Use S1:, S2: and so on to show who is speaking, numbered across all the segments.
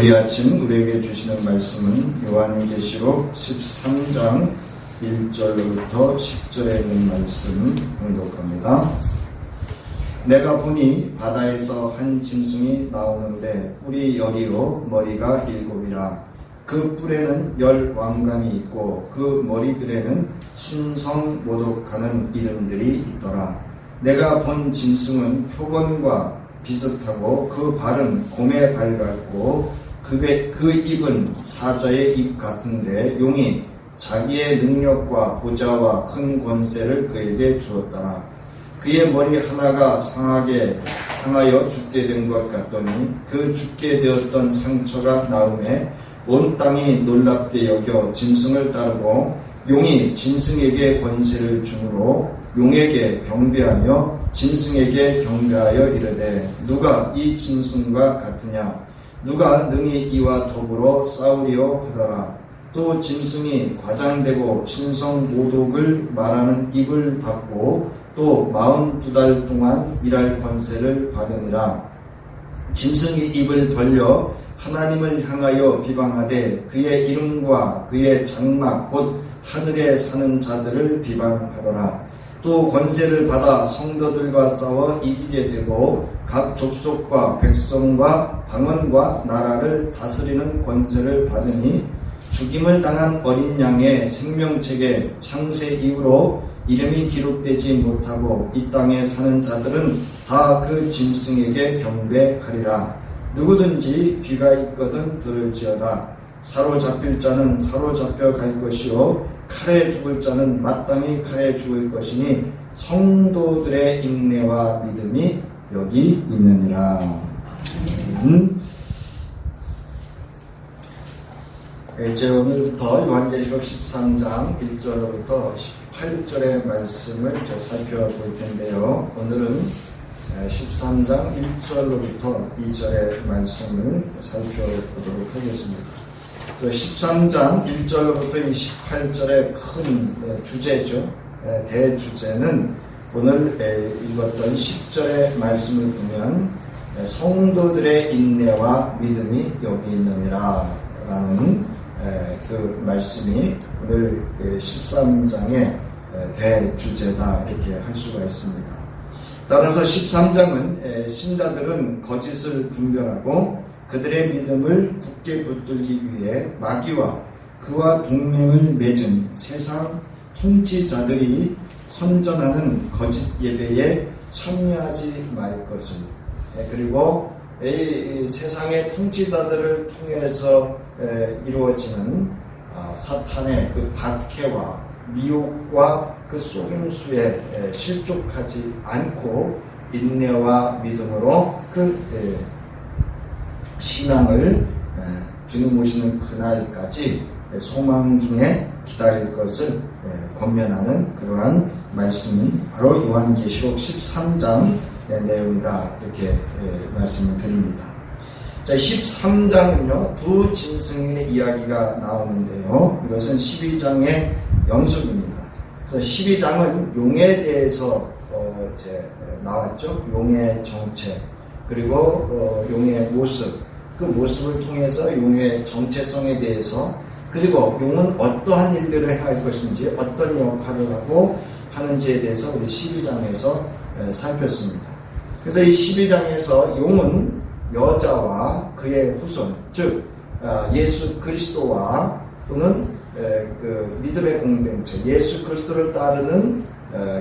S1: 우리 아침 우리에게 주시는 말씀은 요한계시록 13장 1절로부터 10절에 있는 말씀 공독합니다. 내가 보니 바다에서 한 짐승이 나오는데 뿔이 10이요 머리가 7이라. 그 뿔에는 10 왕관이 있고 그 머리들에는 신성 모독하는 이름들이 있더라. 내가 본 짐승은 표범과 비슷하고 그 발은 곰의 발 같고 그 입은 사자의 입 같은데 용이 자기의 능력과 보좌와 큰 권세를 그에게 주었더라. 그의 머리 하나가 상하여 죽게 된 것 같더니 그 죽게 되었던 상처가 나음에 온 땅이 놀랍게 여겨 짐승을 따르고 용이 짐승에게 권세를 주므로 용에게 경배하며 짐승에게 경배하여 이르되 누가 이 짐승과 같으냐 누가 능히 이와 더불어 싸우리요 하더라. 또 짐승이 과장되고 신성 모독을 말하는 입을 받고 또 42달 동안 일할 권세를 받으니라. 짐승이 입을 벌려 하나님을 향하여 비방하되 그의 이름과 그의 장막 곧 하늘에 사는 자들을 비방하더라. 또 권세를 받아 성도들과 싸워 이기게 되고 각 족속과 백성과 방언과 나라를 다스리는 권세를 받으니 죽임을 당한 어린 양의 생명책에 창세 이후로 이름이 기록되지 못하고 이 땅에 사는 자들은 다 그 짐승에게 경배하리라. 누구든지 귀가 있거든 들을지어다. 사로잡힐 자는 사로잡혀 갈 것이요 칼에 죽을 자는 마땅히 칼에 죽을 것이니 성도들의 인내와 믿음이 여기 있느니라. 이제 오늘부터 요한계시록 13장 1절로부터 18절의 말씀을 살펴볼 텐데요. 오늘은 13장 1절로부터 2절의 말씀을 살펴보도록 하겠습니다. 13장 1절로부터 28절의 큰 주제죠. 대주제는 오늘 읽었던 10절의 말씀을 보면 성도들의 인내와 믿음이 여기 있느니라 라는 그 말씀이 오늘 13장의 대주제다 이렇게 할 수가 있습니다. 따라서 13장은 신자들은 거짓을 분별하고 그들의 믿음을 굳게 붙들기 위해 마귀와 그와 동맹을 맺은 세상 통치자들이 선전하는 거짓 예배에 참여하지 말 것을, 그리고 이 세상의 통치자들을 통해서 이루어지는 사탄의 그 박해와 미혹과 그 속임수에 실족하지 않고 인내와 믿음으로 그 신앙을 주님 오시는 그날까지 소망 중에 기다릴 것을 권면하는 그러한 말씀은 바로 요한계시록 13장 내용이다 이렇게 말씀을 드립니다. 자, 13장은요 두 짐승의 이야기가 나오는데요. 이것은 12장의 연속입니다. 그래서 12장은 용에 대해서 이제 나왔죠. 용의 정체 그리고 용의 모습, 그 모습을 통해서 용의 정체성에 대해서, 그리고 용은 어떠한 일들을 해야 할 것인지 어떤 역할을 하고 하는지에 대해서 우리 12장에서 살폈습니다. 그래서 이 12장에서 용은 여자와 그의 후손, 즉 예수 그리스도와 또는 그 믿음의 공동체, 예수 그리스도를 따르는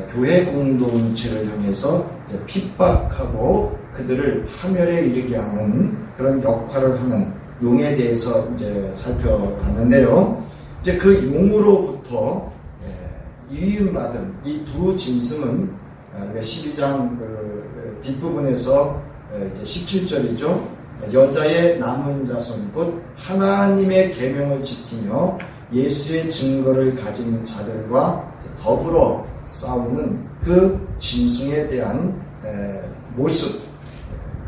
S1: 교회 공동체를 향해서 핍박하고 그들을 파멸에 이르게 하는 그런 역할을 하는 용에 대해서 이제 살펴봤는데요. 이제 그 용으로부터 유인받은 이 두 짐승은 12장 그 뒷부분에서 이제 17절이죠. 여자의 남은 자손 곧 하나님의 계명을 지키며 예수의 증거를 가진 자들과 더불어 싸우는 그 짐승에 대한 모습,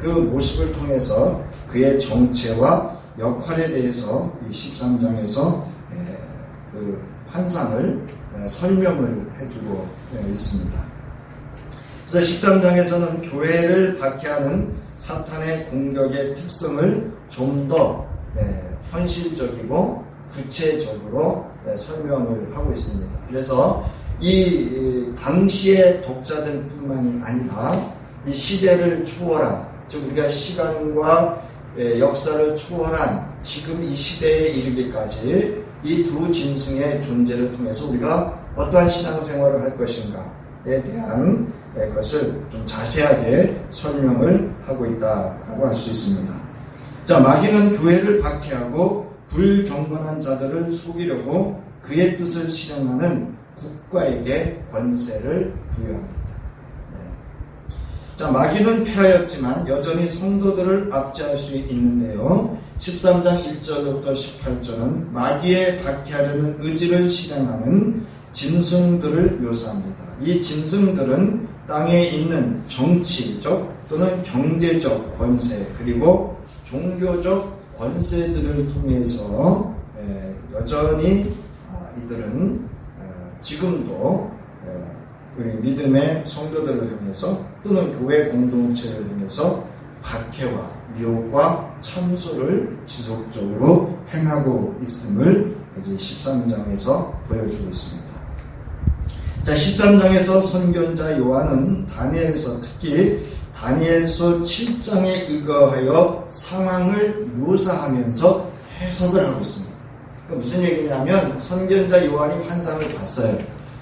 S1: 그 모습을 통해서 그의 정체와 역할에 대해서 이 13장에서 그 환상을 설명을 해주고 있습니다. 그래서 13장에서는 교회를 박해하는 사탄의 공격의 특성을 좀 더 현실적이고 구체적으로 설명을 하고 있습니다. 그래서 이 당시의 독자들 뿐만이 아니라 이 시대를 초월한, 즉 우리가 시간과 역사를 초월한 지금 이 시대에 이르기까지 이 두 짐승의 존재를 통해서 우리가 어떠한 신앙생활을 할 것인가에 대한 것을 좀 자세하게 설명을 하고 있다고 할 수 있습니다. 자, 마귀는 교회를 박해하고 불경건한 자들을 속이려고 그의 뜻을 실행하는 국가에게 권세를 부여합니다. 자, 마귀는 패하였지만 여전히 성도들을 압제할 수 있는데요. 13장 1절부터 18절은 마귀에 박해하려는 의지를 실행하는 짐승들을 묘사합니다. 이 짐승들은 땅에 있는 정치적 또는 경제적 권세, 그리고 종교적 권세들을 통해서 여전히 이들은 지금도 우리 믿음의 성도들을 향해서 또는 교회 공동체를 향해서 박해와 미혹과 참소를 지속적으로 행하고 있음을 이제 13장에서 보여주고 있습니다. 자, 13장에서 선견자 요한은 다니엘서, 특히 다니엘서 7장에 의거하여 상황을 묘사하면서 해석을 하고 있습니다. 그러니까 무슨 얘기냐면 선견자 요한이 환상을 봤어요.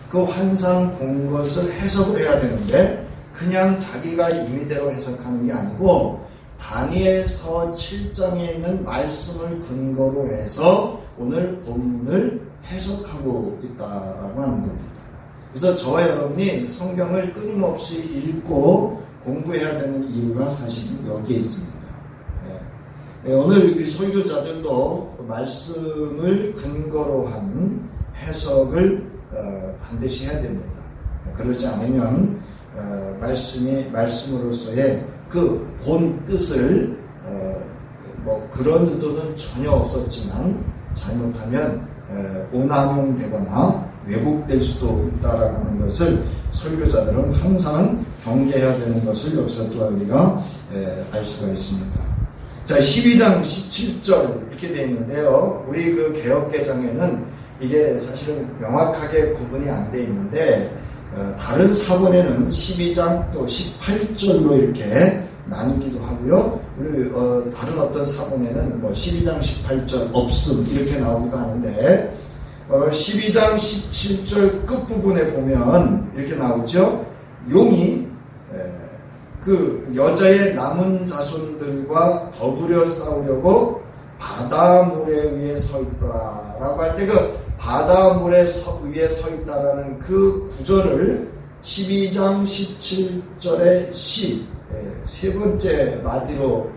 S1: 그 환상 본 것을 해석을 해야 되는데 그냥 자기가 임의대로 해석하는 게 아니고 다니엘서 7장에 있는 말씀을 근거로 해서 오늘 본문을 해석하고 있다라고 하는 겁니다. 그래서 저와 여러분이 성경을 끊임없이 읽고 공부해야 되는 이유가 사실은 여기에 있습니다. 오늘 이 설교자들도 말씀을 근거로 한 해석을 반드시 해야 됩니다. 그러지 않으면 말씀으로서의 그 본 뜻을 그런 의도는 전혀 없었지만 잘못하면 오남용되거나 왜곡될 수도 있다라고 하는 것을 설교자들은 항상 경계해야 되는 것을 여기서 또한 우리가 알 수가 있습니다. 자, 12장 17절 이렇게 되어 있는데요. 우리 그 개역개정에는 이게 사실은 명확하게 구분이 안 되어 있는데 다른 사본에는 12장 또 18절로 이렇게 나누기도 하고요. 우리 다른 어떤 사본에는 12장 18절 없음 이렇게 나오기도 하는데 12장 17절 끝부분에 보면 이렇게 나오죠. 용이 그 여자의 남은 자손들과 더불어 싸우려고 바다 모래 위에 서 있더라 라고 할 때 그 바다 모래 위에 서 있다라는 그 구절을 12장 17절의 시 세 번째 마디로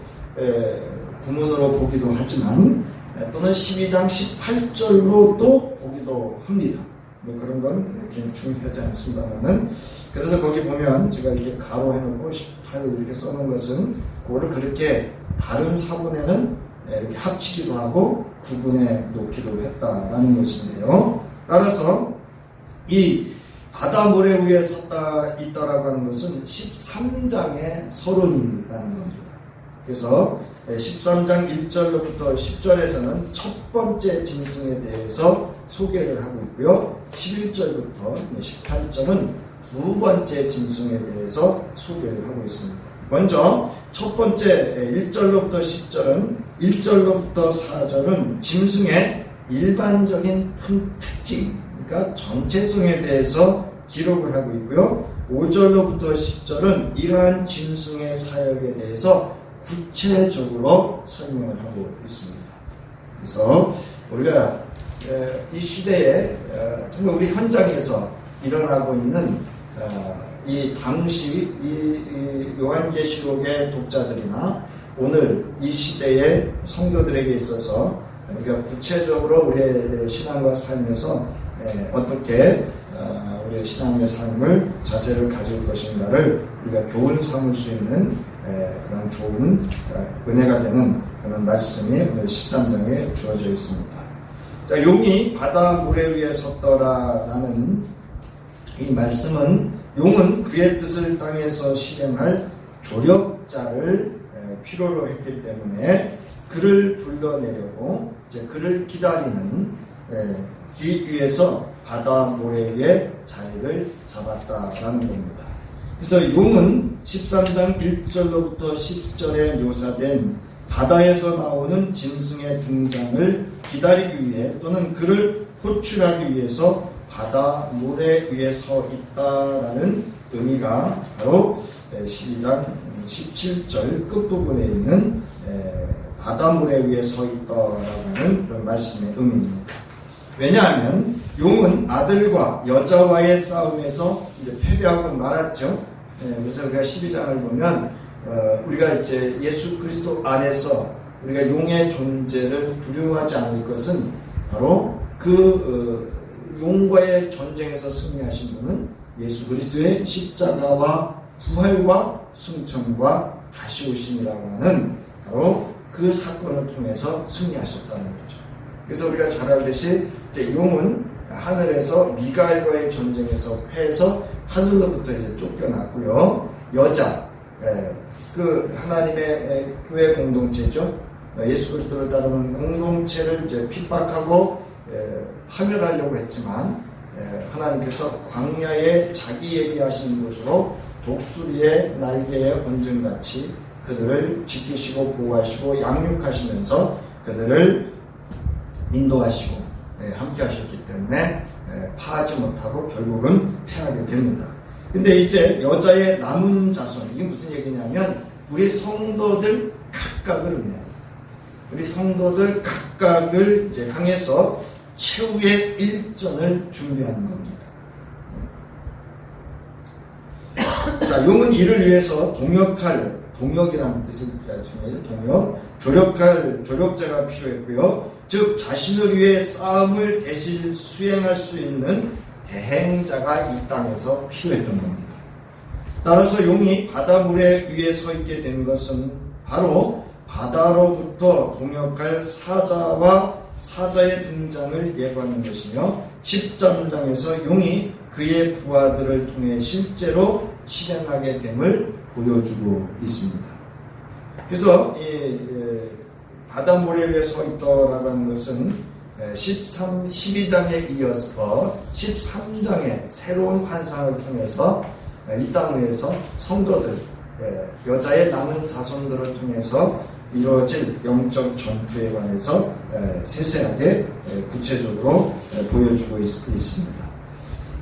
S1: 구문으로 보기도 하지만 또는 12장 18절로도 보기도 합니다. 그런 건 중요하지 않습니다만은 그래서 거기 보면 제가 이렇게 가로 해놓고 18을 이렇게 써놓은 것은 그거를 그렇게 다른 사본에는 이렇게 합치기도 하고 구분해 놓기도 했다라는 것인데요. 따라서 이 바다 모래 위에 있다라고 하는 것은 13장의 서론이라는 겁니다. 그래서 13장 1절로부터 10절에서는 첫 번째 짐승에 대해서 소개를 하고 있고요. 11절부터 18절은 두 번째 짐승에 대해서 소개를 하고 있습니다. 먼저 첫 번째 1절로부터 10절은 1절로부터 4절은 짐승의 일반적인 특징, 그러니까 정체성에 대해서 기록을 하고 있고요. 5절로부터 10절은 이러한 짐승의 사역에 대해서 구체적으로 설명을 하고 있습니다. 그래서 우리가 이 시대에 정말 우리 현장에서 일어나고 있는 이 당시 이 요한계시록의 독자들이나 오늘 이 시대의 성도들에게 있어서 우리가 구체적으로 우리의 신앙과 삶에서 어떻게 우리의 신앙의 삶을 자세를 가질 것인가를 우리가 교훈 삼을 수 있는 그런 좋은 은혜가 되는 그런 말씀이 오늘 13장에 주어져 있습니다. 자, 용이 바다 모래 위에 섰더라라는 이 말씀은 용은 그의 뜻을 땅에서 실행할 조력자를 필요로 했기 때문에 그를 불러내려고 이제 그를 기다리는 길 위에서 바다 모래 위에 자리를 잡았다라는 겁니다. 그래서 용은 13장 1절로부터 10절에 묘사된 바다에서 나오는 짐승의 등장을 기다리기 위해 또는 그를 호출하기 위해서 바다 모래 위에 서 있다라는 의미가 바로 12장 17절 끝부분에 있는 바다 모래 위에 서 있다라는 그런 말씀의 의미입니다. 왜냐하면 용은 아들과 여자와의 싸움에서 이제 패배하고 말았죠. 그래서 우리가 12장을 보면 우리가 이제 예수 그리스도 안에서 우리가 용의 존재를 두려워하지 않을 것은 바로 그 용과의 전쟁에서 승리하신 분은 예수 그리스도의 십자가와 부활과 승천과 다시 오심이라고 하는 바로 그 사건을 통해서 승리하셨다는 거죠. 그래서 우리가 잘 알듯이 이제 용은 하늘에서 미가엘과의 전쟁에서 패해서 하늘로부터 이제 쫓겨났고요. 여자, 그 하나님의 교회 공동체죠. 예수 그리스도를 따르는 공동체를 이제 핍박하고 파멸하려고 했지만 하나님께서 광야에 자기 예비하신 곳으로 독수리의 날개에 언증같이 그들을 지키시고 보호하시고 양육하시면서 그들을 인도하시고 함께 하셨기 때문에 파하지 못하고 결국은 패하게 됩니다. 근데 이제 여자의 남은 자손, 이게 무슨 얘기냐면 우리 성도들 각각을 의미합니다. 우리 성도들 각각을 이제 향해서 최후의 일전을 준비하는 겁니다. 자, 용은 이를 위해서 동역이라는 뜻을 중요해요. 조력자가 필요했고요. 즉 자신을 위해 싸움을 대신 수행할 수 있는 대행자가 이 땅에서 필요했던 겁니다. 따라서 용이 바다물에 위에 서 있게 된 것은 바로 바다로부터 동역할 사자와 사자의 등장을 예고하는 것이며 13장에서 용이 그의 부하들을 통해 실제로 실행하게 됨을 보여주고 있습니다. 그래서 이 바다 모래 위에 서 있다라고 하는 것은 12장에 이어서 13장의 새로운 환상을 통해서 이 땅에서 성도들, 여자의 남은 자손들을 통해서 이루어질 영적 전투에 관해서 세세하게 구체적으로 보여주고 있습니다.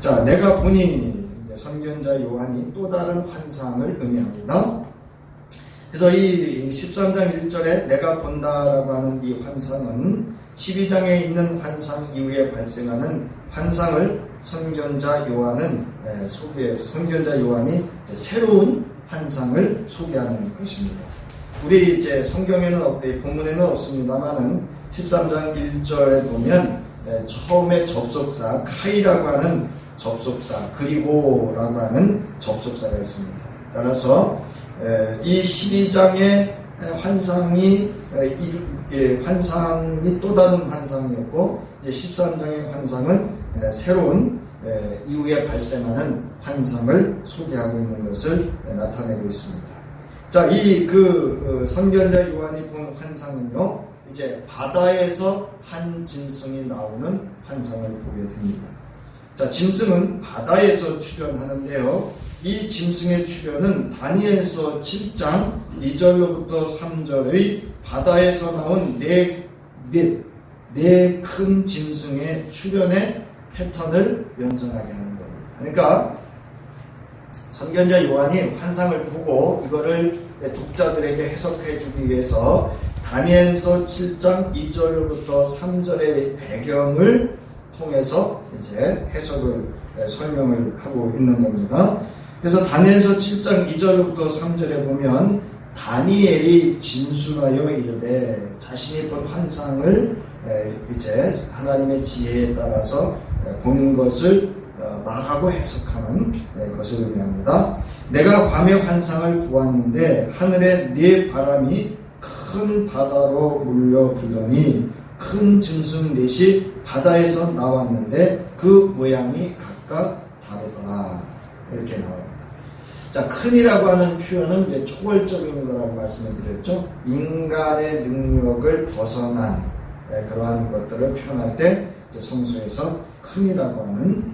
S1: 자, 내가 보니 선견자 요한이 또 다른 환상을 의미합니다. 그래서 이 13장 1절에 내가 본다라고 하는 이 환상은 12장에 있는 환상 이후에 발생하는 환상을 선견자 요한이 새로운 환상을 소개하는 것입니다. 우리 이제 성경에는 본문에는 없습니다만은 13장 1절에 보면 처음에 접속사 카이라고 하는 접속사 그리고라고 하는 접속사가 있습니다. 따라서 이 12장의 환상이 또 다른 환상이었고 이제 13장의 환상은 새로운 이후에 발생하는 환상을 소개하고 있는 것을 나타내고 있습니다. 자, 이 선견자 요한이 본 환상은요, 이제 바다에서 한 짐승이 나오는 환상을 보게 됩니다. 자, 짐승은 바다에서 출현하는데요. 이 짐승의 출현은 다니엘서 7장 2절로부터 3절의 바다에서 나온 네 큰 짐승의 출현의 패턴을 연상하게 하는 겁니다. 그러니까 선견자 요한이 환상을 보고 이거를 독자들에게 해석해 주기 위해서 다니엘서 7장 2절로부터 3절의 배경을 통해서 이제 해석을 설명을 하고 있는 겁니다. 그래서 다니엘서 7장 2절부터 3절에 보면 다니엘이 진술하여 이르되 자신이 본 환상을 이제 하나님의 지혜에 따라서 보는 것을 말하고 해석하는 것을 의미합니다. 내가 밤에 환상을 보았는데 하늘에 네 바람이 큰 바다로 몰려 불더니 큰 짐승 넷이 바다에서 나왔는데 그 모양이 각각 다르더라. 이렇게 나옵니다. 자, 큰이라고 하는 표현은 이제 초월적인 거라고 말씀을 드렸죠. 인간의 능력을 벗어난 그러한 것들을 표현할 때 성서에서 큰이라고 하는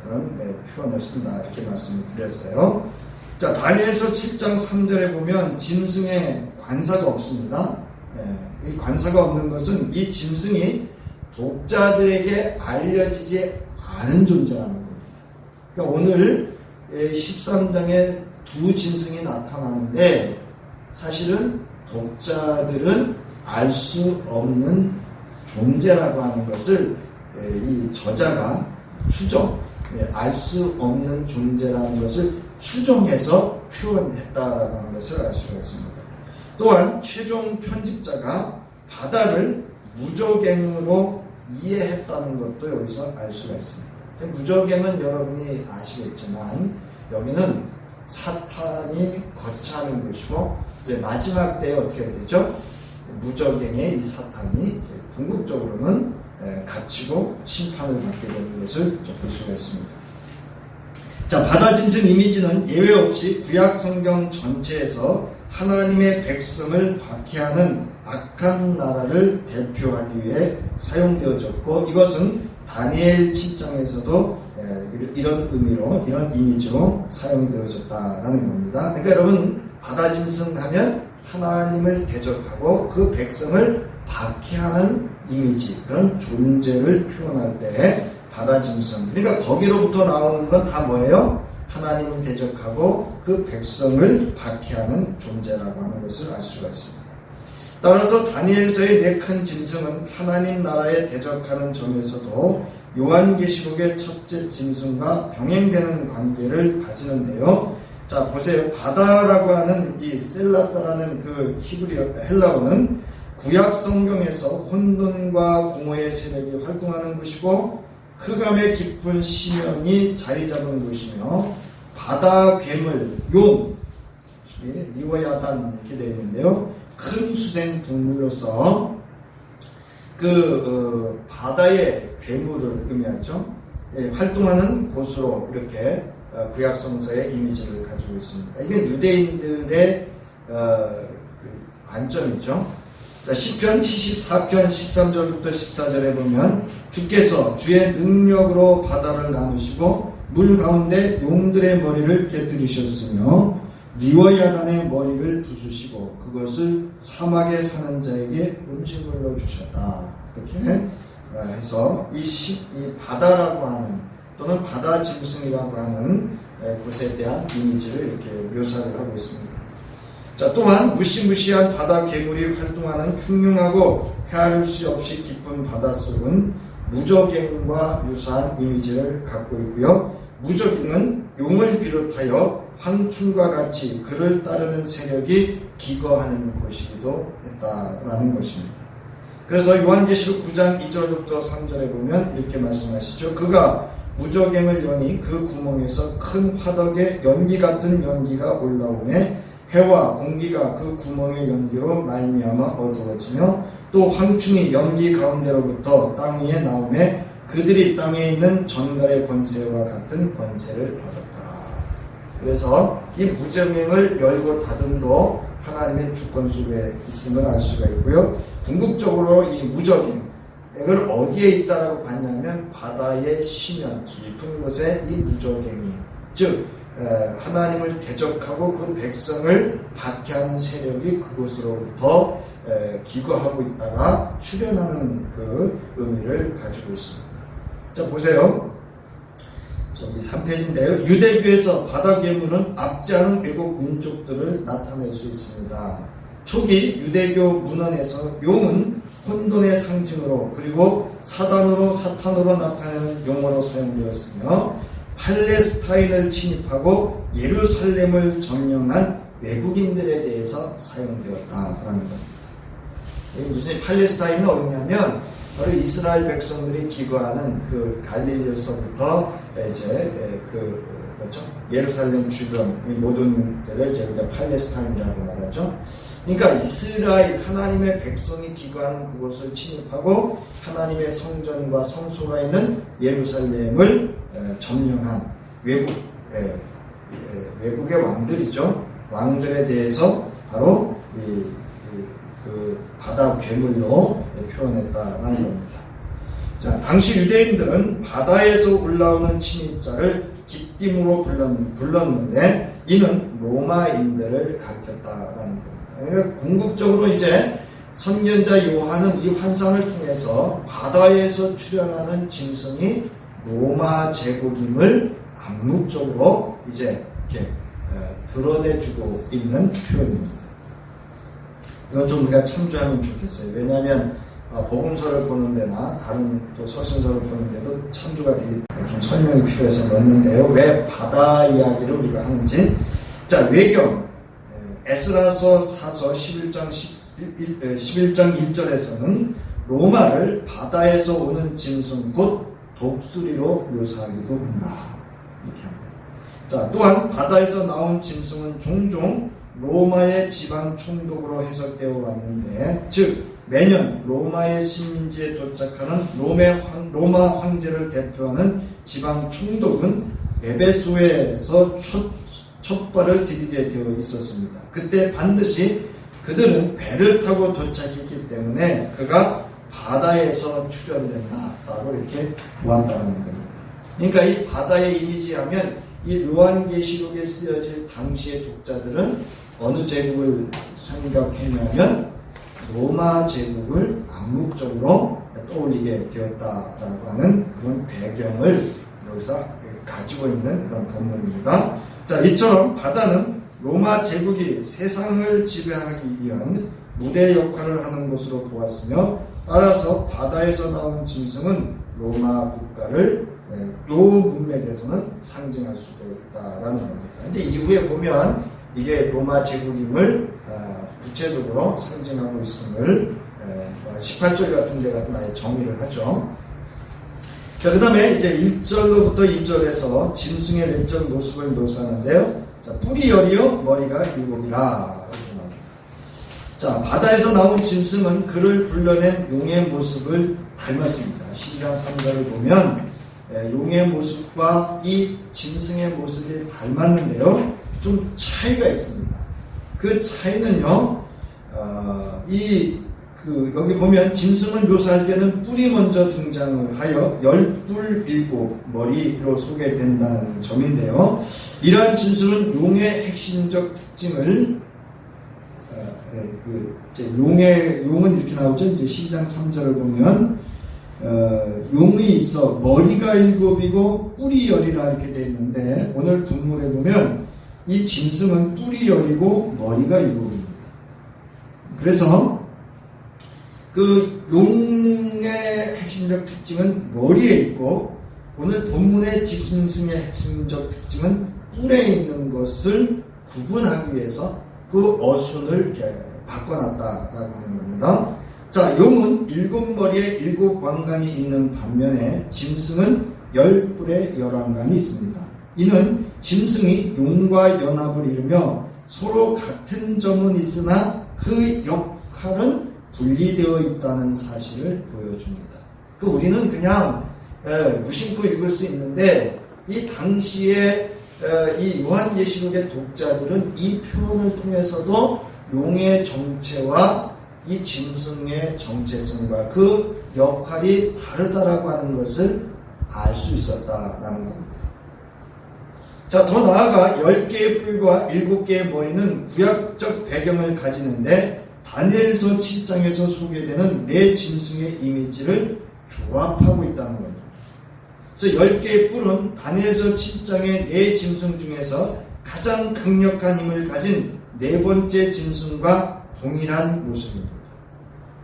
S1: 그런 표현을 쓴다 이렇게 말씀을 드렸어요. 자, 다니엘서 7장 3절에 보면 짐승에 관사가 없습니다. 이 관사가 없는 것은 이 짐승이 독자들에게 알려지지 않은 존재라는 겁니다. 그러니까 오늘 13장에 두 짐승이 나타나는데 사실은 독자들은 알 수 없는 존재라고 하는 것을 이 저자가 알 수 없는 존재라는 것을 추정해서 표현했다라고 하는 것을 알 수가 있습니다. 또한 최종 편집자가 바다를 무저갱으로 이해했다는 것도 여기서 알 수가 있습니다. 무저갱은 여러분이 아시겠지만 여기는 사탄이 거처하는 곳이고 이제 마지막 때에 어떻게 되죠? 무저갱의 이 사탄이 궁극적으로는 갇히고 심판을 받게 되는 것을 볼 수가 있습니다. 자, 바다 짐승 이미지는 예외 없이 구약 성경 전체에서 하나님의 백성을 박해하는 악한 나라를 대표하기 위해 사용되어졌고 이것은 다니엘 7장에서도 이런 의미로 이런 이미지로 사용이 되어졌다라는 겁니다. 그러니까 여러분 바다 짐승 하면 하나님을 대적하고 그 백성을 박해하는 이미지 그런 존재를 표현할 때 바다 짐승 그러니까 거기로부터 나오는 건 다 뭐예요? 하나님을 대적하고 그 백성을 박해하는 존재라고 하는 것을 알 수가 있습니다. 따라서 다니엘서의 4큰 짐승은 하나님 나라에 대적하는 점에서도 요한계시록의 첫째 짐승과 병행되는 관계를 가지는데요. 자, 보세요. 바다라고 하는 이 셀라사라는 그 히브리어 헬라어는 구약 성경에서 혼돈과 공허의 세력이 활동하는 곳이고 흑암의 깊은 심연이 자리 잡은 곳이며 바다 괴물, 용, 리워야단 이렇게 되어 있는데요. 큰 수생 동물로서 바다의 괴물을 의미하죠. 활동하는 곳으로 이렇게 구약 성서의 이미지를 가지고 있습니다. 이게 유대인들의 관점이죠. 시편 74편 13절부터 14절에 보면 주께서 주의 능력으로 바다를 나누시고 물 가운데 용들의 머리를 깨뜨리셨으며 리워야단의 머리를 부수시고 그것을 사막에 사는 자에게 음식물로 주셨다. 이렇게 해서 이 바다라고 하는 또는 바다 짐승이라고 하는 곳에 대한 이미지를 이렇게 묘사를 하고 있습니다. 자, 또한 무시무시한 바다 괴물이 활동하는 흉흉하고 헤아릴 수 없이 깊은 바닷속은 무저갱과 유사한 이미지를 갖고 있고요. 무저갱은 용을 비롯하여 황충과 같이 그를 따르는 세력이 기거하는 곳이기도 했다라는 것입니다. 그래서 요한계시록 9장 2절부터 3절에 보면 이렇게 말씀하시죠. 그가 무저갱을 여니 그 구멍에서 큰 화덕에 연기 같은 연기가 올라오매 해와 공기가 그 구멍의 연기로 말미암아 어두워지며 또 황충이 연기 가운데로부터 땅 위에 나오매 그들이 땅에 있는 전갈의 권세와 같은 권세를 받았다. 그래서 이 무저갱을 열고 닫음도 하나님의 주권 속에 있음을 알 수가 있고요. 궁극적으로 이 무저갱을 어디에 있다라고 봤냐면 바다의 심연 깊은 곳에 이 무저갱이 즉 하나님을 대적하고 그 백성을 박해하는 세력이 그곳으로부터 기거하고 있다가 출현하는 그 의미를 가지고 있습니다. 자, 보세요. 저기 3페이지인데요. 유대교에서 바다 괴물은 앞지 않은 외국 민족들을 나타낼 수 있습니다. 초기 유대교 문헌에서 용은 혼돈의 상징으로 그리고 사탄으로 나타내는 용어로 사용되었으며 팔레스타인을 침입하고 예루살렘을 점령한 외국인들에 대해서 사용되었다라는 겁니다. 무슨 팔레스타인은 어디냐면 바로 이스라엘 백성들이 기거하는 그 갈릴리에서부터 이제 그렇죠? 예루살렘 주변 이 모든 데를 이제 우리가 팔레스타인이라고 말하죠. 그러니까 이스라엘 하나님의 백성이 기거하는 그곳을 침입하고 하나님의 성전과 성소가 있는 예루살렘을 점령한 외국의 왕들이죠. 왕들에 대해서 바로 그 바다 괴물로 표현했다라는 겁니다. 자, 당시 유대인들은 바다에서 올라오는 침입자를 깃띠므로 불렀는데 이는 로마인들을 가르쳤다라는 겁니다. 그러니까 궁극적으로 이제 선견자 요한은 이 환상을 통해서 바다에서 출현하는 짐승이 로마 제국임을 암묵적으로 이제 이렇게 드러내주고 있는 표현입니다. 이건 좀 우리가 참조하면 좋겠어요. 왜냐하면 복음서를 보는 데나 다른 또 서신서를 보는 데도 참조가 되기 때문에 좀 설명이 필요해서 넣었는데요. 왜 바다 이야기를 우리가 하는지. 자, 외경 에스라서 사서 11장 1절에서는 로마를 바다에서 오는 짐승 곧 독수리로 묘사하기도 한다. 이렇게 합니다. 자, 또한 바다에서 나온 짐승은 종종 로마의 지방 총독으로 해석되어 왔는데, 즉 매년 로마의 식민지에 도착하는 로마 황제를 대표하는 지방 총독은 에베소에서 첫 발을 디디게 되어 있었습니다. 그때 반드시 그들은 배를 타고 도착했기 때문에 그가 바다에서 출현된다라고 이렇게 보았다는 겁니다. 그러니까 이 바다의 이미지하면 이 요한계시록에 쓰여질 당시의 독자들은 어느 제국을 생각했냐면 로마 제국을 암묵적으로 떠올리게 되었다라고 하는 그런 배경을 여기서 가지고 있는 그런 본문입니다. 자, 이처럼 바다는 로마 제국이 세상을 지배하기 위한 무대 역할을 하는 것으로 보았으며, 따라서 바다에서 나온 짐승은 로마 국가를 요 문맥에서는 상징할 수도 있다라는 겁니다. 이제 이후에 보면 이게 로마 제국임을 구체적으로 상징하고 있음을 18절 같은 데 가서 아예 정의를 하죠. 자, 그 다음에 이제 1절로부터 2절에서 짐승의 외적 모습을 묘사하는데요. 자, 뿔이 10이요, 머리가 7이라. 이렇게 나옵니다. 자, 바다에서 나온 짐승은 그를 불러낸 용의 모습을 닮았습니다. 12장 3절을 보면 용의 모습과 이 짐승의 모습이 닮았는데요. 좀 차이가 있습니다. 그 차이는요, 여기 보면 짐승을 묘사할 때는 뿔이 먼저 등장을 하여 10뿔 7머리로 소개된다는 점인데요. 이러한 짐승은 용의 핵심적 특징을 용은 이렇게 나오죠. 이제 12장 3절을 보면 용이 있어 머리가 7이고 뿔이 10이라 이렇게 되어 있는데, 오늘 본문에 보면 이 짐승은 뿔이 10이고 머리가 7입니다. 그래서 그 용의 핵심적 특징은 머리에 있고, 오늘 본문의 짐승의 핵심적 특징은 뿔에 있는 것을 구분하기 위해서 그 어순을 이렇게 바꿔놨다라고 하는 겁니다. 자, 용은 7머리에 7왕관이 있는 반면에 짐승은 10뿔에 11왕관이 있습니다. 이는 짐승이 용과 연합을 이루며 서로 같은 점은 있으나 그 역할은 분리되어 있다는 사실을 보여줍니다. 우리는 그냥 무심코 읽을 수 있는데, 이 당시에 이 요한계시록의 독자들은 이 표현을 통해서도 용의 정체와 이 짐승의 정체성과 그 역할이 다르다라고 하는 것을 알 수 있었다라는 겁니다. 자, 더 나아가 10개의 뿔과 7개의 머리는 구약적 배경을 가지는데, 다니엘서 7장에서 소개되는 네 짐승의 이미지를 조합하고 있다는 겁니다. 그래서 10개의 뿔은 다니엘서 7장의 네 짐승 중에서 가장 강력한 힘을 가진 네 번째 짐승과 동일한 모습입니다.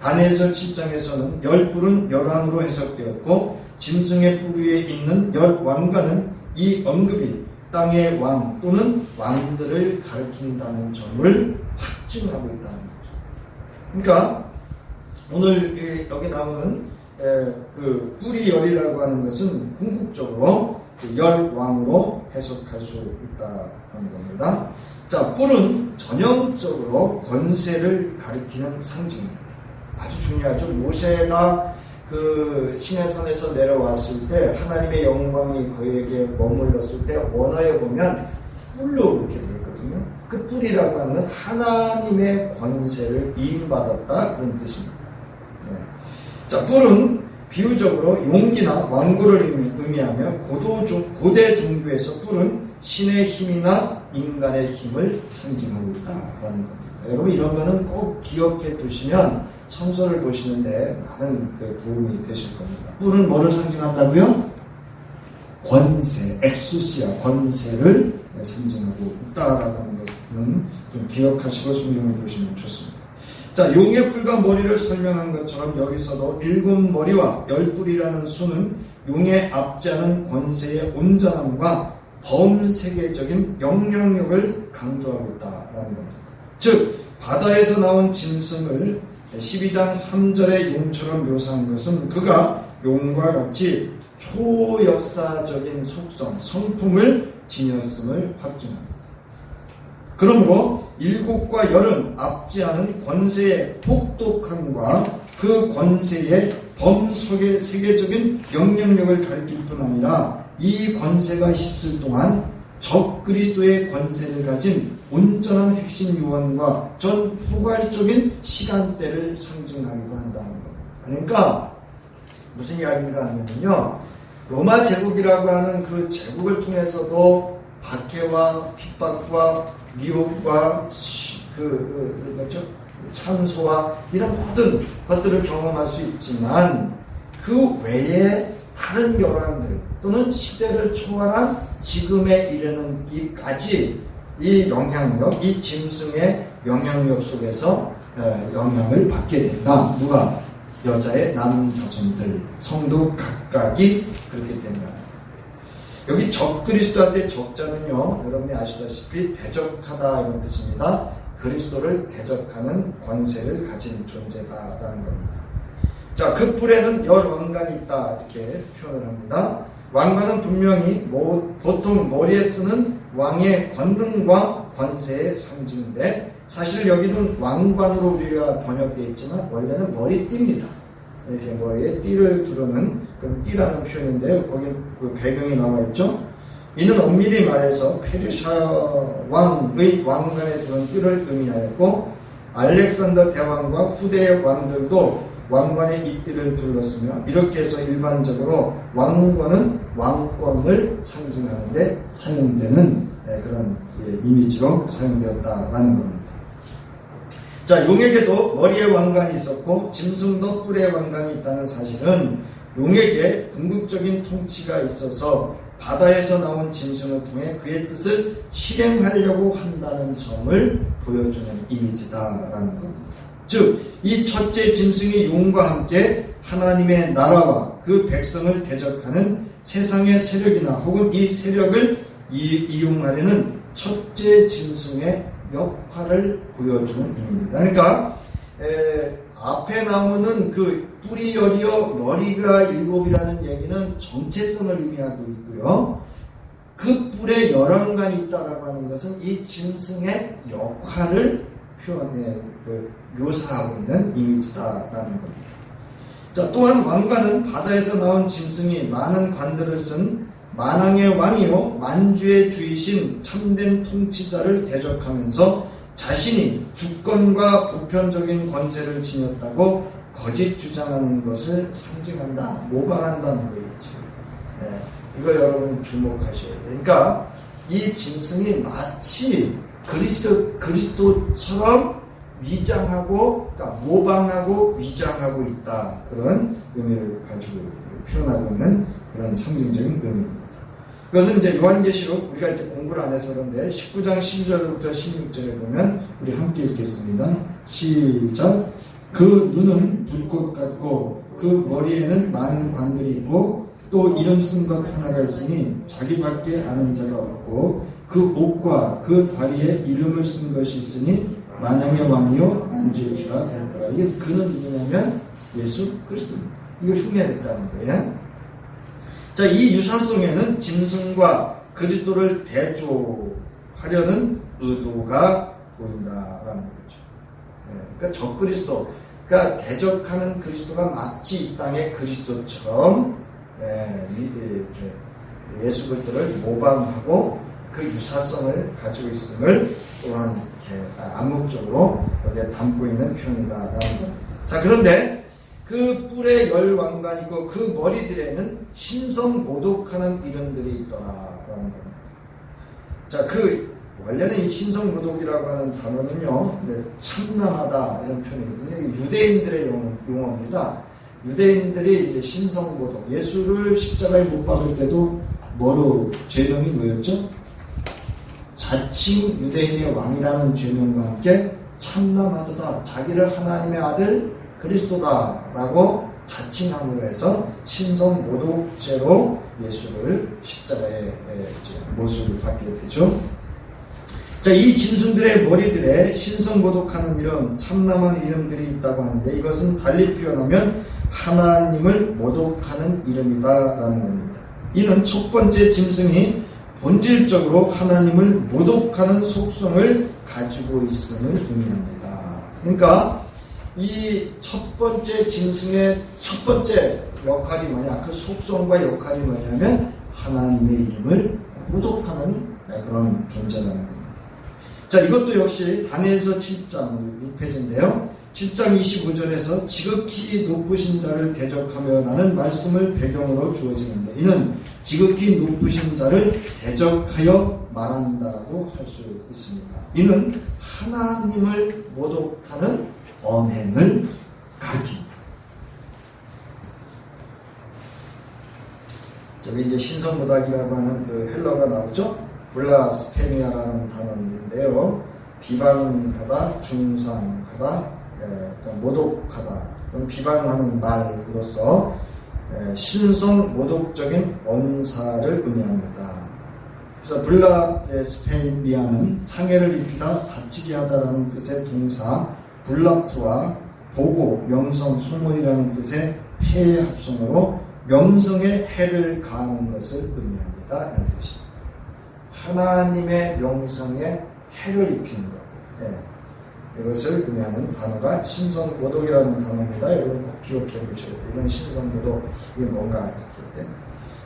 S1: 다니엘서 7장에서는 10뿔은 열왕으로 해석되었고, 짐승의 뿔 위에 있는 10왕관은 이 언급이 땅의 왕 또는 왕들을 가리킨다는 점을 확증하고 있다는 거죠. 그러니까 오늘 여기 나오는 그 뿔이 10이라고 하는 것은 궁극적으로 10왕으로 해석할 수 있다는 겁니다. 자, 뿔은 전형적으로 권세를 가리키는 상징입니다. 아주 중요하죠. 모세가 그 시내산에서 내려왔을 때 하나님의 영광이 그에게 머물렀을 때 원어에 보면 뿔로 그렇게 되어 있거든요. 그 뿔이라고 하는 하나님의 권세를 위임받았다 그런 뜻입니다. 네. 자, 뿔은 비유적으로 용기나 왕구를 의미하며 고대 종교에서 뿔은 신의 힘이나 인간의 힘을 상징하고 있다라는 겁니다. 여러분 이런 거는 꼭 기억해 두시면 성서를 보시는데 많은 도움이 되실 겁니다. 뿔은 뭐를 상징한다고요? 권세, 엑수시아, 권세를 상징하고 있다라는 것은 좀 기억하시고 성경을 보시면 좋습니다. 자, 용의 뿔과 머리를 설명한 것처럼 여기서도 7머리와 10뿔이라는 수는 용의 압제하는 권세의 온전함과 범세계적인 영향력을 강조하고 있다라는 겁니다. 즉 바다에서 나온 짐승을 12장 3절의 용처럼 묘사한 것은 그가 용과 같이 초역사적인 속성, 성품을 지녔음을 확증합니다. 그러므로 7과 10은 압제하는 권세의 혹독함과 그 권세의 범세계적인 영향력을 가리킬 뿐 아니라 이 권세가 있을 동안 적 그리스도의 권세를 가진 온전한 핵심 요원과 전 포괄적인 시간대를 상징하기도 한다는 겁니다. 그러니까 무슨 이야기인가 하면요, 로마 제국이라고 하는 그 제국을 통해서도 박해와 핍박과 미혹과 참소와 이런 모든 것들을 경험할 수 있지만 그 외에 다른 열왕들 또는 시대를 초월한 지금에 이르는까지 이 영향력, 이 짐승의 영향력 속에서 영향을 받게 된다. 누가? 여자의 남자손들, 성도 각각이 그렇게 된다. 여기 적 그리스도한테 적자는요, 여러분이 아시다시피 대적하다 이런 뜻입니다. 그리스도를 대적하는 권세를 가진 존재다라는 겁니다. 자, 그 뿔에는 열 왕관이 있다 이렇게 표현을 합니다. 왕관은 분명히 보통 머리에 쓰는 왕의 권능과 권세의 상징인데 사실 여기는 왕관으로 우리가 번역되어 있지만 원래는 머리띠입니다. 이렇게 머리에 띠를 두르는 그런 띠라는 표현인데요. 거기 그 배경이 나와 있죠. 이는 엄밀히 말해서 페르시아 왕의 왕관에 두른 띠를 의미하였고 알렉산더 대왕과 후대의 왕들도 왕관에 이 띠를 둘렀으며 이렇게 해서 일반적으로 왕관은 왕권을 상징하는데 사용되는 그런 이미지로 사용되었다라는 겁니다. 자, 용에게도 머리에 왕관이 있었고 짐승도 뿔에 왕관이 있다는 사실은 용에게 궁극적인 통치가 있어서 바다에서 나온 짐승을 통해 그의 뜻을 실행하려고 한다는 점을 보여주는 이미지다라는 겁니다. 즉, 이 첫째 짐승이 용과 함께 하나님의 나라와 그 백성을 대적하는 세상의 세력이나 혹은 이 세력을 이용하려는 첫째 짐승의 역할을 보여주는 의미입니다. 그러니까 앞에 나오는 그 뿔이 열이요 머리가 7이라는 얘기는 정체성을 의미하고 있고요. 그 뿔에 열왕관이 있다라고 하는 것은 이 짐승의 역할을 묘사하고 있는 이미지다라는 겁니다. 자, 또한 왕관은 바다에서 나온 짐승이 많은 관들을 쓴 만왕의 왕이요 만주의 주이신 참된 통치자를 대적하면서 자신이 주권과 보편적인 권세를 지녔다고 거짓 주장하는 것을 상징한다, 모방한다는 거겠죠. 네, 이거 여러분 주목하셔야 돼요. 그러니까 이 짐승이 마치 그리스도처럼 위장하고, 그러니까 모방하고 위장하고 있다, 그런 의미를 가지고 표현하고 있는 그런 상징적인 의미입니다. 그것은 이제 요한계시록 우리가 이제 공부를 안 해서 그런데 19장 12절부터 16절에 보면 우리 함께 읽겠습니다. 시작. 그 눈은 불꽃 같고 그 머리에는 많은 관들이 있고 또 이름 쓴 것 하나가 있으니 자기밖에 아는 자가 없고 그 옷과 그 다리에 이름을 쓴 것이 있으니 만왕의 왕이요 만주의 주라 하였더라. 이게 그는 누구냐면 예수 그리스도입니다. 이거 흉내냈다는 거예요. 자, 이 유사성에는 짐승과 그리스도를 대조하려는 의도가 보인다라는 거죠. 그러니까 적그리스도, 그러니까 대적하는 그리스도가 마치 이 땅의 그리스도처럼 이렇게 예수 그리스도를 모방하고 그 유사성을 가지고 있음을 또한 이렇게 암묵적으로 여기에 담고 있는 표현이다라는 겁니다. 자, 그런데 그 뿔에 열 왕관이 있고 그 머리들에는 신성 모독하는 이름들이 있더라라는 겁니다. 자, 원래는 이 신성 모독이라고 하는 단어는요, 참남하다 이런 표현이거든요. 유대인들의 용어입니다. 유대인들이 이제 신성 모독, 예수를 십자가에 못 박을 때도 뭐로 죄명이 뭐였죠? 자칭 유대인의 왕이라는 죄명과 함께 참남하도다, 자기를 하나님의 아들 그리스도다라고 자칭함으로 해서 신성 모독죄로 예수를 십자가에 못을 박게 되죠. 자, 이 짐승들의 머리들에 신성 모독하는 이름, 참남한 이름들이 있다고 하는데 이것은 달리 표현하면 하나님을 모독하는 이름이다라는 겁니다. 이는 첫 번째 짐승이 본질적으로 하나님을 모독하는 속성을 가지고 있음을 의미합니다. 그러니까 이 첫 번째 짐승의 첫 번째 역할이 뭐냐, 그 속성과 역할이 뭐냐면 하나님의 이름을 모독하는 그런 존재라는 겁니다. 자, 이것도 역시 다니엘서 7장 6페이지인데요. 7장 25절에서 지극히 높으신 자를 대적하며 라는 말씀을 배경으로 주어지는데 이는 지극히 높으신 자를 대적하여 말한다라고 할 수 있습니다. 이는 하나님을 모독하는 언행을 가리킵니다. 저기 이제 신성모독이라고 하는 그 헬러가 나오죠. 블라스페미아라는 단어인데요. 비방하다, 중상하다, 모독하다 또는 비방하는 말로서 신성 모독적인 언사를 의미합니다. 그래서 블라스페미아는 상해를 입히다, 다치게 하다라는 뜻의 동사 블라프와 보고, 명성, 소문이라는 뜻의 해의 합성어로 명성에 해를 가하는 것을 의미합니다. 이런 뜻입니다. 하나님의 명성에 해를 입히는 것. 이것을 의미하는 단어가 신성모독이라는 단어입니다. 여러분 꼭 기억해 보셔야 돼요. 이런 신성모독, 이게 뭔가 이렇게 때.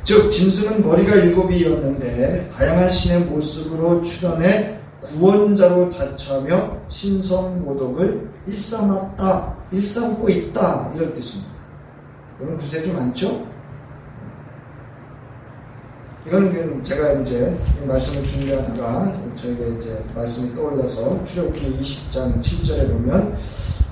S1: 즉, 짐승은 머리가 7이었는데 다양한 신의 모습으로 출현해 구원자로 자처하며 신성모독을 일삼고 있다. 이런 뜻입니다. 여러분 구색이 많죠? 이거는 제가 이제 말씀을 준비하다가 저에게 이제 말씀이 떠올라서 출애굽기 20장 7절에 보면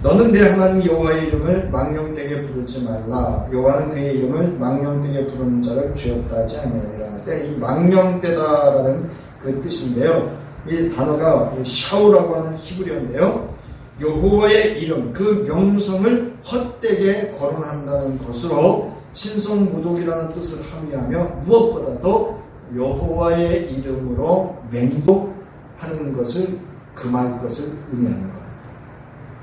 S1: 너는 내 하나님 여호와의 이름을 망령되게 부르지 말라. 여호와는 그의 이름을 망령되게 부르는 자를 죄 없다 하지 아니하리라. 이 망령되다라는 그 뜻인데요. 이 단어가 샤우라고 하는 히브리어인데요. 여호와의 이름, 그 명성을 헛되게 거론한다는 것으로 신성모독이라는 뜻을 함의하며 무엇보다도 여호와의 이름으로 맹독하는 것을 금할 것을 의미하는 겁니다.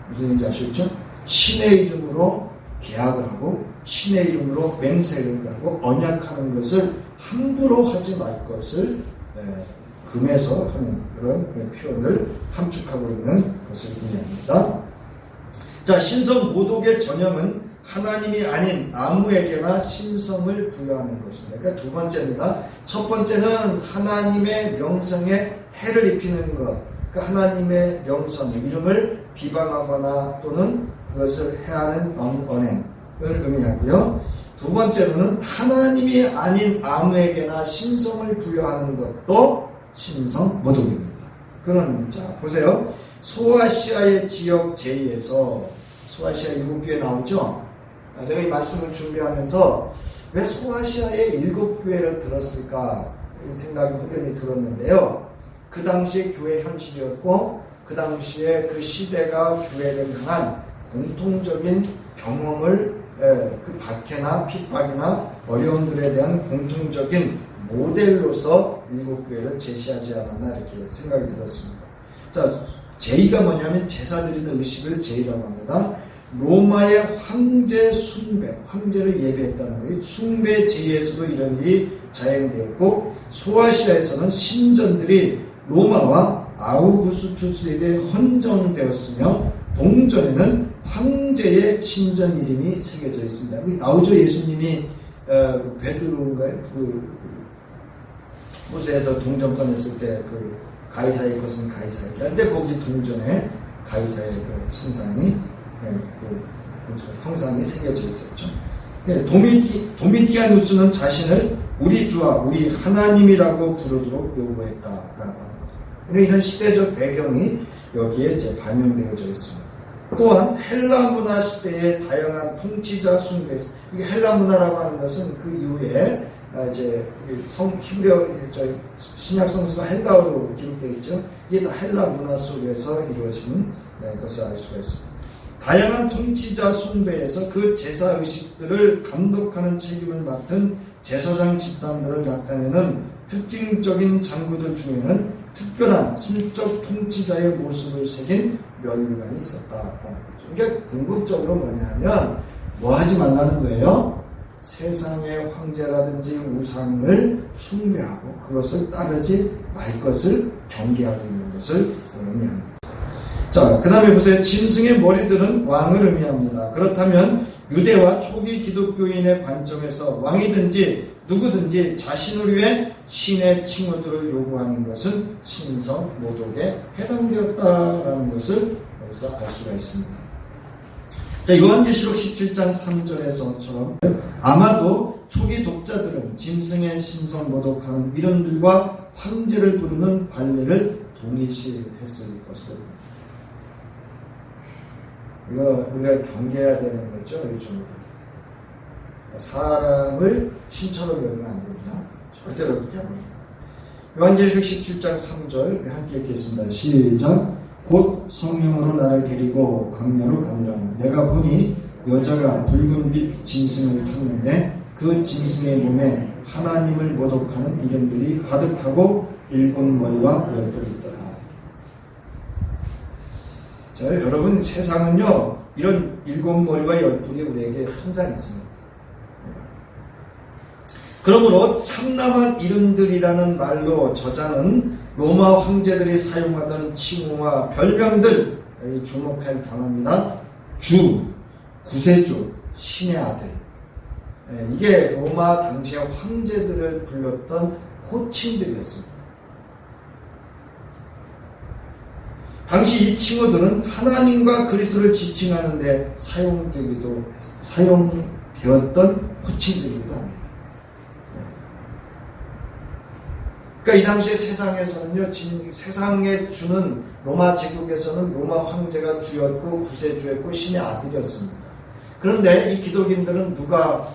S1: 무슨 얘기인지 아시겠죠? 신의 이름으로 계약을 하고 신의 이름으로 맹세를 하고 언약하는 것을 함부로 하지 말 것을 금해서 하는 그런 표현을 함축하고 있는 것을 의미합니다. 자, 신성모독의 전형은 하나님이 아닌 아무에게나 신성을 부여하는 것입니다. 그러니까 두 번째입니다. 첫 번째는 하나님의 명성에 해를 입히는 것. 그러니까 하나님의 명성, 이름을 비방하거나 또는 그것을 해하는 언행을 의미하고요. 두 번째로는 하나님이 아닌 아무에게나 신성을 부여하는 것도 신성모독입니다. 그런, 자, 보세요. 소아시아의 지역 제2에서 소아시아 7교회 나오죠? 제가 이 말씀을 준비하면서 왜 소아시아의 7교회를 들었을까 이 생각이 후련히 들었는데요. 그 당시의 교회 현실이었고 그 당시에 그 시대가 교회를 향한 공통적인 경험을 그 박해나 핍박이나 어려움들에 대한 공통적인 모델로서 7교회를 제시하지 않았나 이렇게 생각이 들었습니다. 자, 제의가 뭐냐면 제사드리는 의식을 제의라고 합니다. 로마의 황제 숭배, 황제를 예배했다는 거예요. 숭배 제의에서도 이런 일이 자행되었고 소아시아에서는 신전들이 로마와 아우구스투스에게 헌정되었으며 동전에는 황제의 신전 이름이 새겨져 있습니다. 나오죠. 예수님이 베드로인가요? 무쇠에서 동전권 했을 때 그 가이사의 것은 가이사에게 할 때 거기 동전에 가이사의 그 신상이 형상이 새겨져 있었죠. 도미티아누스는 자신을 우리 주와 우리 하나님이라고 부르도록 요구했다라고 하는 거예요. 이런 시대적 배경이 여기에 이제 반영되어져 있습니다. 또한 헬라 문화 시대의 다양한 통치자 숭배, 이게 헬라 문화라고 하는 것은 그 이후에 이제 히브리어 신약 성서가 헬라어로 기록되어 있죠. 이게 다 헬라 문화 속에서 이루어진 것을 알 수가 있습니다. 다양한 통치자 숭배에서 그 제사 의식들을 감독하는 책임을 맡은 제사장 집단들을 나타내는 특징적인 장구들 중에는 특별한 신적 통치자의 모습을 새긴 멸류관이 있었다. 그러니까 궁극적으로 뭐냐면 뭐 하지 말라는 거예요? 세상의 황제라든지 우상을 숭배하고 그것을 따르지 말 것을 경계하고 있는 것을 의미합니다. 자, 그 다음에 보세요. 짐승의 머리들은 왕을 의미합니다. 그렇다면 유대와 초기 기독교인의 관점에서 왕이든지 누구든지 자신을 위해 신의 칭호들을 요구하는 것은 신성 모독에 해당되었다라는 것을 여기서 알 수가 있습니다. 자, 요한계시록 17장 3절에서처럼 아마도 초기 독자들은 짐승의 신성 모독하는 이름들과 황제를 부르는 관례를 동일시했을 것으로 이거 우리가 경계해야 되는 거죠. 요즘 사람을 신처럼 여기면 안 됩니다. 절대로 그렇게 안 됩니다. 요한계시록 17장 3절 함께 읽겠습니다. 시작. 곧 성령으로 나를 데리고 광야로 가니라. 내가 보니 여자가 붉은 빛 짐승을 탔는데 그 짐승의 몸에 하나님을 모독하는 이름들이 가득하고 7머리와 10뿔이 있더라. 자, 여러분 세상은요 이런 7머리와 10뿔이 우리에게 항상 있습니다. 그러므로 참남한 이름들이라는 말로 저자는 로마 황제들이 사용하던 칭호와 별명들 주목할 단어입니다. 주, 구세주, 신의 아들. 이게 로마 당시의 황제들을 불렀던 호칭들이었습니다. 당시 이 칭호들은 하나님과 그리스도를 지칭하는 데 사용되었던 호칭들이기도 합니다. 그러니까 이 당시에 세상에서는요, 세상에 주는 로마 제국에서는 로마 황제가 주였고 구세주였고 신의 아들이었습니다. 그런데 이 기독인들은 누가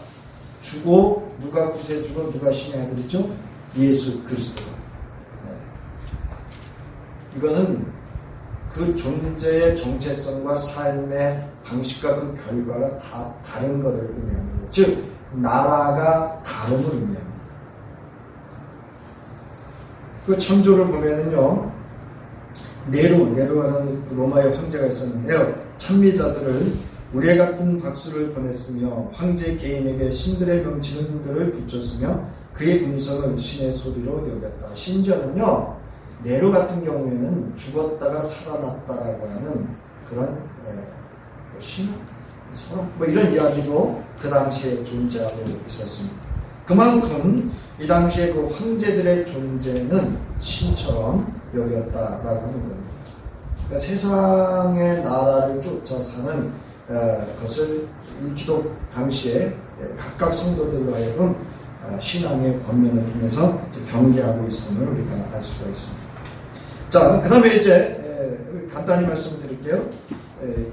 S1: 주고 누가 구세주고 누가 신의 아들이죠? 예수 그리스도가. 이거는 그 존재의 정체성과 삶의 방식과 그 결과가 다 다른 것을 의미합니다. 즉 나라가 다름을 의미합니다. 그 창조를 보면은요, 네로라는 로마의 황제가 있었는데요. 찬미자들을 우레 같은 박수를 보냈으며 황제 개인에게 신들의 명칭을 흔들을 붙였으며 그의 음성을 신의 소리로 여겼다. 심지어는요, 네로 같은 경우에는 죽었다가 살아났다라고 하는 그런 신화, 설화, 이런 이야기도 그 당시에 존재하고 있었습니다. 그만큼 이 당시에 그 황제들의 존재는 신처럼 여겼다라고 하는 겁니다. 그러니까 세상의 나라를 쫓아 사는 것을 이 기독 당시에 각각 성도들로 하여금 신앙의 권면을 통해서 경계하고 있음을 우리가 알 수가 있습니다. 자, 그 다음에 이제 간단히 말씀드릴게요.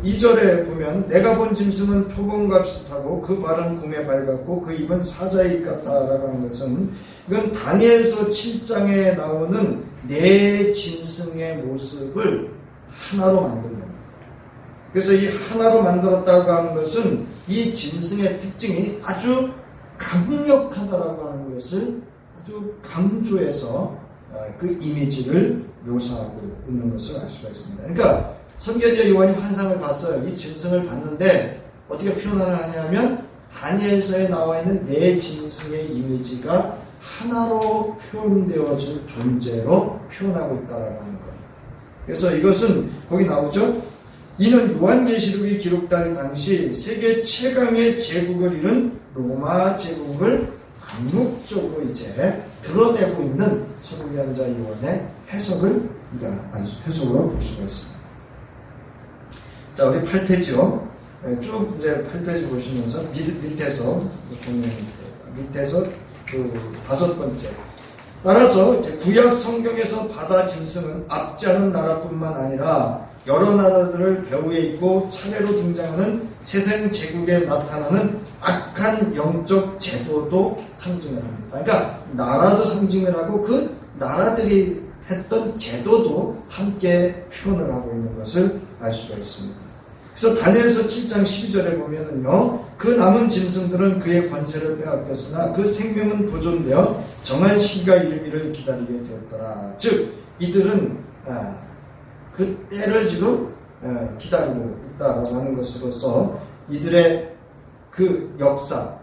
S1: 2절에 보면 내가 본 짐승은 표범과 비슷하고 그 발은 곰에 밝았고 그 입은 사자의 입 같다라고 하는 것은 이건 다니엘서 7장에 나오는 네 짐승의 모습을 하나로 만든 겁니다. 그래서 이 하나로 만들었다고 하는 것은 이 짐승의 특징이 아주 강력하다라고 하는 것을 아주 강조해서 그 이미지를 묘사하고 있는 것을 알 수가 있습니다. 그러니까 선교자 요한이 환상을 봤어요. 이 짐승을 봤는데 어떻게 표현을 하냐면 다니엘서에 나와 있는 네 짐승의 이미지가 하나로 표현되어질 존재로 표현하고 있다라고 하는 겁니다. 그래서 이것은 거기 나오죠. 이는 요한계시록이 기록될 당시 세계 최강의 제국을 이룬 로마 제국을 암묵적으로 이제 드러내고 있는 선교연자 요한의 해석을 우리가 해석으로 볼 수가 있습니다. 자, 우리 8페이지요. 쭉 이제 8페이지 보시면서 밑에서 보면 밑에서 그 5번째. 따라서 이제 구약 성경에서 바다 짐승은 앞지 않은 나라뿐만 아니라 여러 나라들을 배후에 있고 차례로 등장하는 세상 제국에 나타나는 악한 영적 제도도 상징을 합니다. 그러니까 나라도 상징을 하고 그 나라들이 했던 제도도 함께 표현을 하고 있는 것을 알 수가 있습니다. 그래서 다니엘서 7장 12절에 보면은요, 그 남은 짐승들은 그의 권세를 빼앗겼으나 그 생명은 보존되어 정한 시기가 이르기를 기다리게 되었더라. 즉 이들은 그 때를 지금 기다리고 있다라고 하는 것으로서 이들의 그 역사,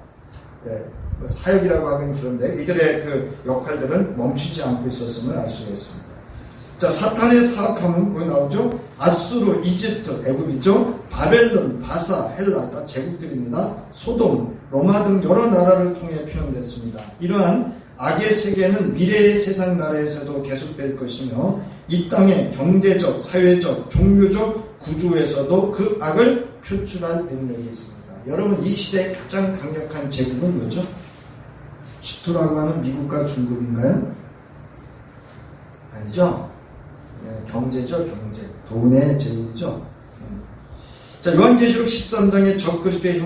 S1: 사역이라고 하긴 그런데 이들의 그 역할들은 멈추지 않고 있었음을 알 수가 있습니다. 자, 사탄의 사악함은 거기 나오죠. 아수르, 이집트, 애굽이죠. 바벨론, 바사, 헬라 다 제국들입니다. 소돔, 로마 등 여러 나라를 통해 표현됐습니다. 이러한 악의 세계는 미래의 세상 나라에서도 계속될 것이며 이 땅의 경제적, 사회적, 종교적 구조에서도 그 악을 표출할 능력이 있습니다. 여러분, 이 시대의 가장 강력한 제국은 뭐죠? G2라고 하는 미국과 중국인가요? 아니죠. 경제죠, 경제. 돈의 제국이죠. 자, 요한계시록 13장의 적그리스도의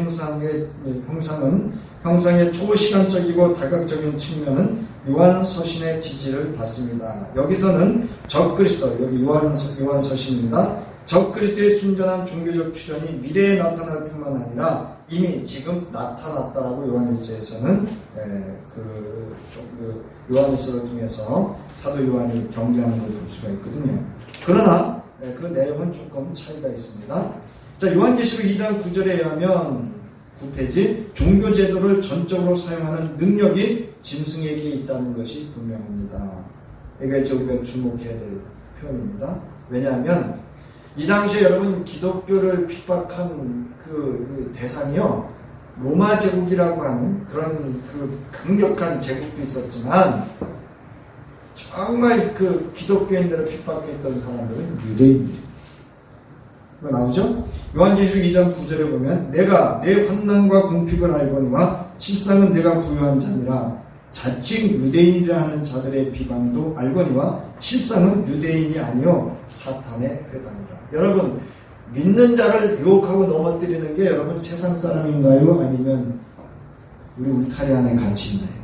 S1: 형상의 초시간적이고 다각적인 측면은 요한서신의 지지를 받습니다. 여기서는 적그리스도, 여기 요한서신입니다. 적그리스도의 순전한 종교적 출현이 미래에 나타날 뿐만 아니라 이미 지금 나타났다라고 요한일서에서는 요한일서를 통해서 사도 요한이 경계하는 걸 볼 수가 있거든요. 그러나 그 내용은 조금 차이가 있습니다. 자, 요한계시록 2장 9절에 의하면 9페이지 종교제도를 전적으로 사용하는 능력이 짐승에게 있다는 것이 분명합니다. 이게 우리가 주목해야 될 표현입니다. 왜냐하면 이 당시에 여러분 기독교를 핍박한 그 대상이요, 로마 제국이라고 하는 그런 그 강력한 제국도 있었지만 정말 그 기독교인들을 핍박했던 사람들은 유대인들이에요. 나오죠? 요한계시록 2장 9절에 보면 내가 내 환난과 궁핍을 알거니와 실상은 내가 부유한 자니라. 자칭 유대인이라 하는 자들의 비방도 알거니와 실상은 유대인이 아니요 사탄의 회당이라. 여러분, 믿는 자를 유혹하고 넘어뜨리는 게 여러분 세상 사람인가요? 아니면 우리 울타리 안에 갇혀 있나요?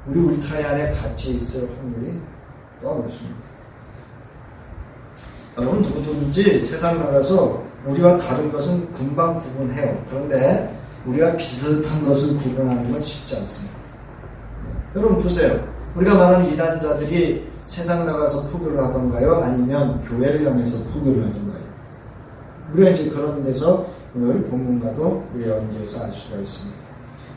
S1: 우리 울타리 안에 갇혀 있을 확률이 더 높습니다. 여러분, 누구든지 세상 나가서 우리와 다른 것은 금방 구분해요. 그런데 우리와 비슷한 것을 구분하는 건 쉽지 않습니다. 여러분 보세요. 우리가 말하는 이단자들이 세상 나가서 포교를 하던가요? 아니면 교회를 향해서 포교를 하던가요? 우리가 이제 그런 데서 오늘 본문과도 우리 연계해서 알 수가 있습니다.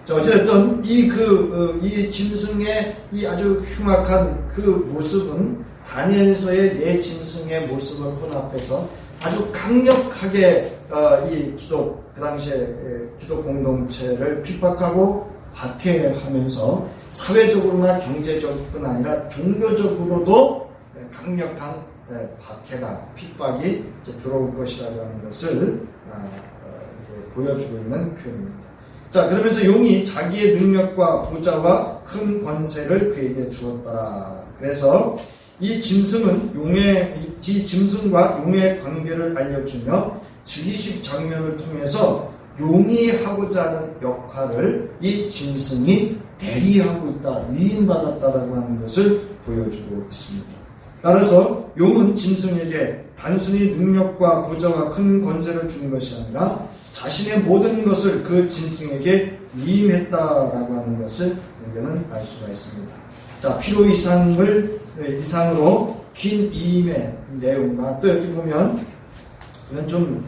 S1: 자, 어쨌든 이 짐승의 이 아주 흉악한 그 모습은 다니엘서의 네 짐승의 모습을 혼합해서 아주 강력하게 그 당시에 기독 공동체를 핍박하고 박해하면서 사회적으로나 경제적뿐 아니라 종교적으로도 강력한 박해가 핍박이 들어올 것이라고 하는 것을 보여주고 있는 표현입니다. 자, 그러면서 용이 자기의 능력과 보좌와 큰 권세를 그에게 주었더라. 그래서 이 짐승과 용의 관계를 알려주며 즉위식 장면을 통해서 용이 하고자 하는 역할을 이 짐승이 대리하고 있다, 위임받았다라고 하는 것을 보여주고 있습니다. 따라서 용은 짐승에게 단순히 능력과 보좌와 큰 권세를 주는 것이 아니라 자신의 모든 것을 그 짐승에게 위임했다라고 하는 것을 우리는 알 수가 있습니다. 자, 필요 이상으로 긴 위임의 내용과 또 여기 보면 이건 좀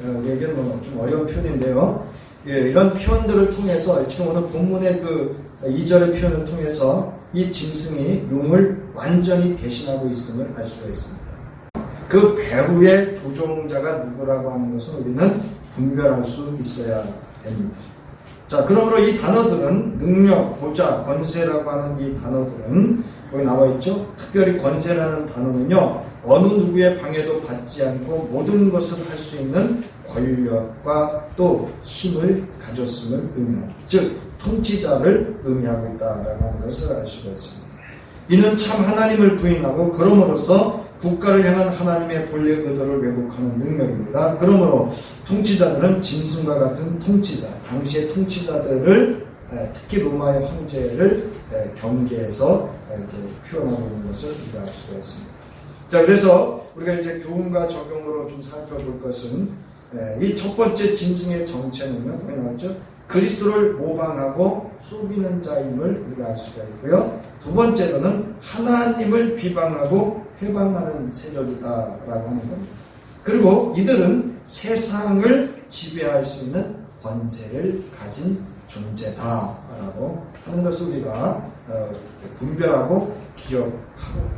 S1: 어려운 표현인데요. 이런 표현들을 통해서 지금 오늘 본문의 그 2절의 표현을 통해서 이 짐승이 용을 완전히 대신하고 있음을 알 수가 있습니다. 그 배후의 조종자가 누구라고 하는 것은 우리는 분별할 수 있어야 됩니다. 자, 그러므로 이 단어들은 능력, 보좌, 권세라고 하는 이 단어들은 여기 나와 있죠. 특별히 권세라는 단어는요, 어느 누구의 방해도 받지 않고 모든 것을 할 수 있는 권력과 또 힘을 가졌음을 의미합니다. 즉 통치자를 의미하고 있다라고 하는 것을 알 수가 있습니다. 이는 참 하나님을 부인하고 그럼으로써 국가를 향한 하나님의 본래 의도를 왜곡하는 능력입니다. 그러므로 통치자들은 짐승과 같은 통치자, 당시의 통치자들을 특히 로마의 황제를 경계해서 표현하고 있는 것을 우리가 알 수가 있습니다. 자, 그래서 우리가 이제 교훈과 적용으로 좀 살펴볼 것은 이 첫 번째 짐승의 정체는요, 거기 나왔죠? 그리스도를 모방하고 속이는 자임을 우리가 알 수가 있고요. 두 번째로는 하나님을 비방하고 회방하는 세력이다라고 하는 겁니다. 그리고 이들은 세상을 지배할 수 있는 권세를 가진 존재다라고 하는 것을 우리가 분별하고 기억하고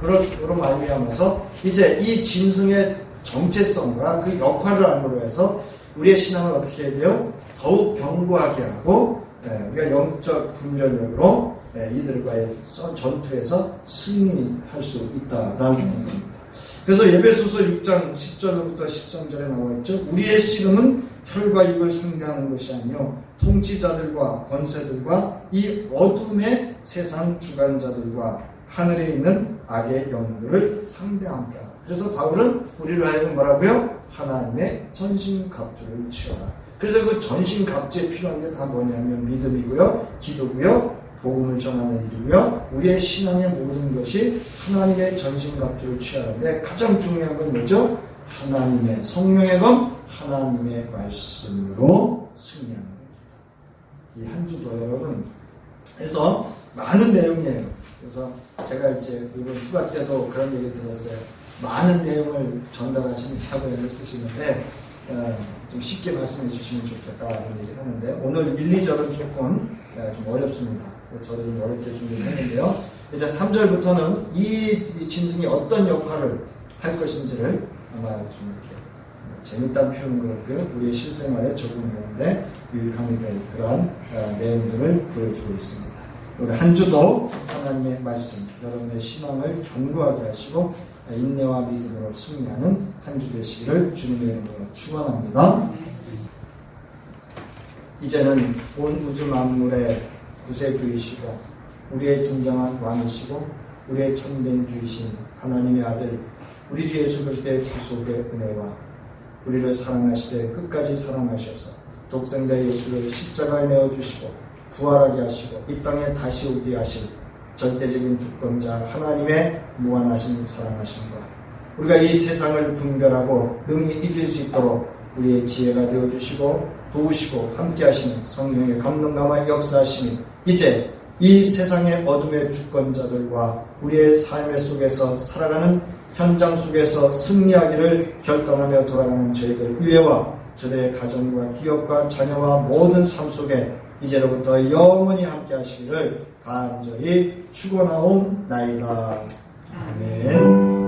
S1: 그런 말미암아서 이제 이 짐승의 정체성과 그 역할을 알므로 해서 우리의 신앙을 어떻게 해야 돼요? 더욱 견고하게 하고 우리가 영적 분별력으로 이들과의 전투에서 승리할 수 있다라는 겁니다. 그래서 에베소서 6장 10절부터 13절에 나와 있죠. 우리의 씨름은 혈과 육을 상대하는 것이 아니요 통치자들과 권세들과 이 어둠의 세상 주관자들과 하늘에 있는 악의 영들을 상대합니다. 그래서 바울은 우리를 하여금 뭐라고요? 하나님의 전신갑주를 취하라. 그래서 그 전신갑주에 필요한 게 다 뭐냐면 믿음이고요, 기도고요, 복음을 전하는 일이고요, 우리의 신앙의 모든 것이 하나님의 전신갑주를 취하는데 가장 중요한 건 뭐죠? 하나님의 성령의 검, 하나님의 말씀으로 승리하는 겁니다. 이 한 주도 여러분, 그래서 많은 내용이에요. 그래서 제가 이제 이번 휴가 때도 그런 얘기 들었어요. 많은 내용을 전달하시느냐고 애를 쓰시는데 좀 쉽게 말씀해 주시면 좋겠다 이런 얘기를 하는데 오늘 1, 2절은 조금 좀 어렵습니다. 저도 좀 어렵게 준비를 했는데요. 이제 3절부터는 이 짐승이 어떤 역할을 할 것인지를 아마 좀 이렇게 재밌다는 표현은 그렇고요. 우리의 실생활에 적용하는데 유익함이 될 그러한 내용들을 보여주고 있습니다. 우리 한 주도 하나님의 말씀, 여러분의 신앙을 견고하게 하시고 인내와 믿음으로 승리하는 한 주 되시기를 주님의 이름으로 축원합니다. 이제는 온 우주 만물의 구세주이시고 우리의 진정한 왕이시고 우리의 참된 주이신 하나님의 아들 우리 주 예수 그리스도의 구속의 은혜와 우리를 사랑하시되 끝까지 사랑하셔서 독생자 예수를 십자가에 내어주시고 부활하게 하시고 이 땅에 다시 오게 하실 절대적인 주권자 하나님의 무한하신 사랑하심과 우리가 이 세상을 분별하고 능히 이길 수 있도록 우리의 지혜가 되어주시고 도우시고 함께 하시는 성령의 감동감화 역사하심이 이제 이 세상의 어둠의 주권자들과 우리의 삶의 속에서 살아가는 현장 속에서 승리하기를 결단하며 돌아가는 저희들 위에와 저들의 가정과 기업과 자녀와 모든 삶 속에 이제로부터 영원히 함께 하시기를 간절히 축원하옵나이다. 아멘.